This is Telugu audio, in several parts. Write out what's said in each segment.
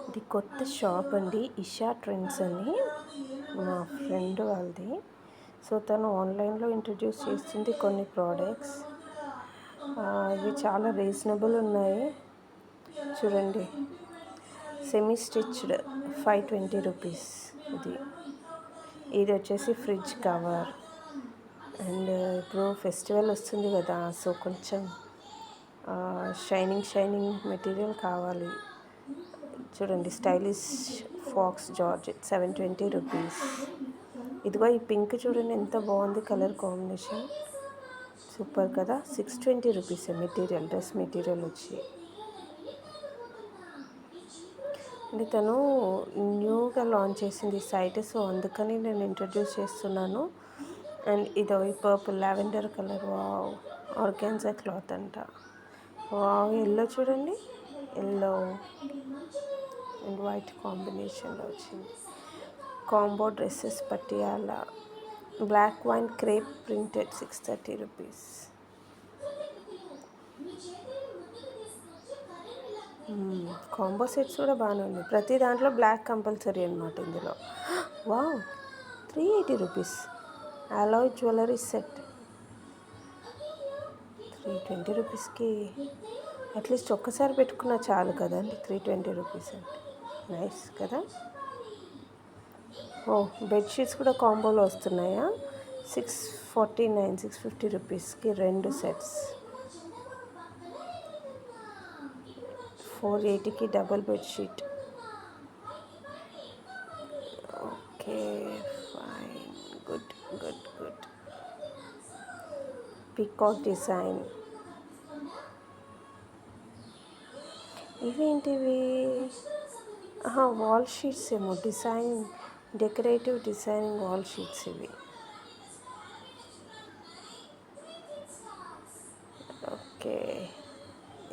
ఇది కొత్త షాప్ అండి, ఇషా ట్రెండ్స్ అని, మా ఫ్రెండ్ వాళ్ళది. సో తను ఆన్లైన్లో ఇంట్రడ్యూస్ చేస్తుంది కొన్ని ప్రోడక్ట్స్. ఇవి చాలా రీజనబుల్ ఉన్నాయి చూడండి. Semi stitched 520 rupees. ఇది వచ్చేసి ఫ్రిడ్జ్ కవర్. అండ్ ఇప్పుడు ఫెస్టివల్ వస్తుంది కదా, సో కొంచెం షైనింగ్ మెటీరియల్ కావాలి. చూడండి, స్టైలిష్ ఫాక్స్ జార్జెట్ 720 రూపీస్. ఇదిగో ఈ పింక్ చూడండి ఎంత బాగుంది, కలర్ కాంబినేషన్ సూపర్ కదా. 620 రూపీస్ మెటీరియల్, డ్రెస్ మెటీరియల్ వచ్చి. అంటే తను న్యూగా లాంచ్ చేసింది సైట్, సో అందుకని నేను ఇంట్రడ్యూస్ చేస్తున్నాను. అండ్ ఇది purple lavender colour, wow, organza cloth అంట. వావ్, ఎల్లో చూడండి, ఎల్లో అండ్ వైట్ కాంబినేషన్లో వచ్చింది. Combo dresses Patiala black wine crepe printed 630 rupees. Combo sets కూడా బాగానే ఉన్నాయి. ప్రతి దాంట్లో బ్లాక్ కంపల్సరీ అనమాట ఇందులో. Wow, 380 rupees alloy jewellery set. 320 రూపీస్కి అట్లీస్ట్ ఒక్కసారి పెట్టుకున్నా చాలు కదండి. 320 రూపీస్ అంటే నైస్ కదా. బెడ్షీట్స్ కూడా కాంబోలో వస్తున్నాయా. 650 రూపీస్కి 2 సెట్స్. 480కి double bedsheet. Okay fine, good. Peacock design. ఇవేంటివి? వాల్ షీట్స్ ఏమో, డెకరేటివ్ డిజైనింగ్ వాల్ షీట్స్ ఇవి. ఓకే,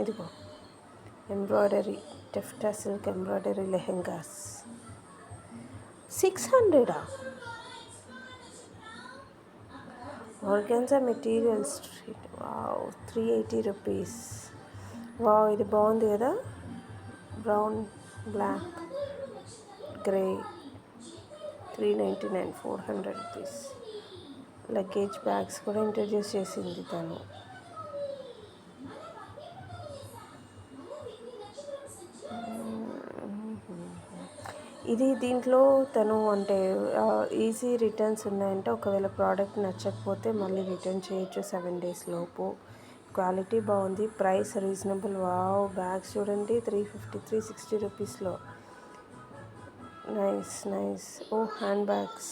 ఇదిగో embroidery, taffeta silk embroidery lehengas 600. Organza material street, wow, 380 rupees. Wow, ఇది బాగుంది కదా, brown, black, grey. 399, 400 rupees. Luggage bags కూడా ఇంట్రడ్యూస్ చేసింది తను. దీంట్లో తను అంటే ఈజీ రిటర్న్స్ ఉన్నాయంటే, ఒకవేళ ప్రోడక్ట్ నచ్చకపోతే మళ్ళీ రిటర్న్ చేయొచ్చు 7 days లోపు. క్వాలిటీ బాగుంది, ప్రైస్ రీజనబుల్. వావ్, బ్యాగ్స్ చూడండి, 350, 360 రూపీస్లో. నైస్. Hand bags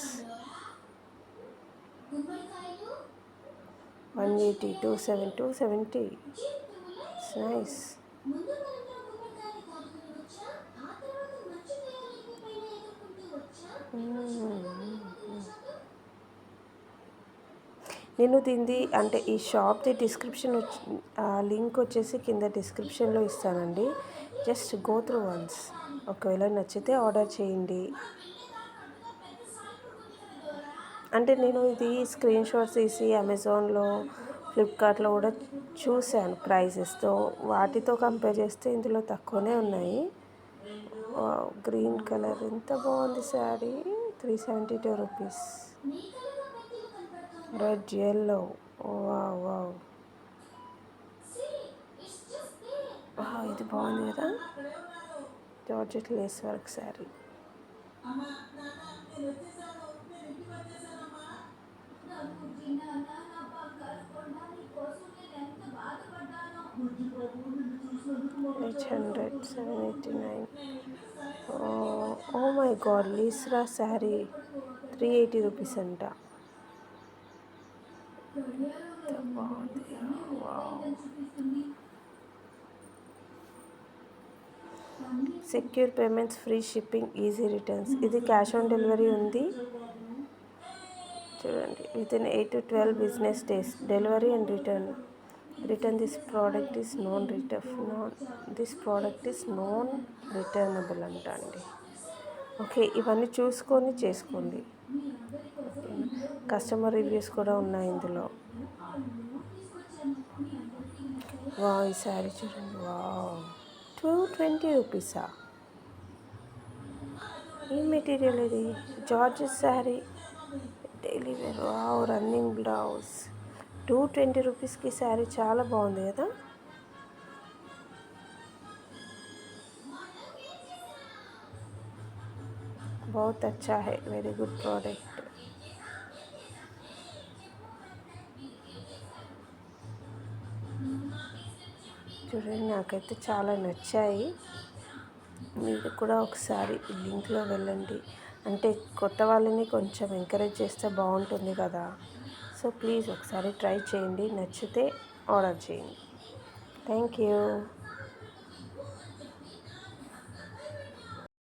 180, 270. నైస్. నేను దీనిది అంటే ఈ షాప్ది డిస్క్రిప్షన్ లింక్ వచ్చేసి కింద డిస్క్రిప్షన్లో ఇస్తానండి. Just go through once. ఒకవేళ నచ్చితే ఆర్డర్ చేయండి. అంటే నేను ఇది స్క్రీన్ షాట్స్ తీసి అమెజాన్లో, ఫ్లిప్కార్ట్లో కూడా చూశాను ప్రైజెస్తో. వాటితో కంపేర్ చేస్తే ఇందులో తక్కువనే ఉన్నాయి. గ్రీన్ కలర్ ఎంత బాగుంది sari, 372 rupees. Red, yellow, wow, ఇది బాగుంది కదా, georgette lace work sari. $800, $789. Oh my God, లీస్రా శారీ 380 రూపీస్ అంట. Secure payments, free shipping, easy returns. ఇది క్యాష్ ఆన్ డెలివరీ ఉంది చూడండి. Within 8 to 12 business days delivery and return this product is non returnable అంట అండి. ఓకే, ఇవన్నీ చూసుకొని చేసుకోండి. కస్టమర్ రివ్యూస్ కూడా ఉన్నాయి ఇందులో. ఈ శారీ చూడండి, వావ్, 220. 220 రూపీసా? ఈ మెటీరియల్ ఇది georgette sari daily wear. Wow, running blouse. 220 రూపీస్కి శారీ చాలా బాగుంది కదా. बहुत अच्छा है, वेरी गुड प्रोडक्ट. చూడండి, నాకైతే చాలా నచ్చాయి. మీరు కూడా ఒకసారి లింక్లో వెళ్ళండి, అంటే కొత్త వాళ్ళని కొంచెం ఎంకరేజ్ చేస్తే బాగుంటుంది కదా. సో ప్లీజ్ ఒకసారి ట్రై చేయండి, నచ్చితే ఆర్డర్ చేయండి. Thank you.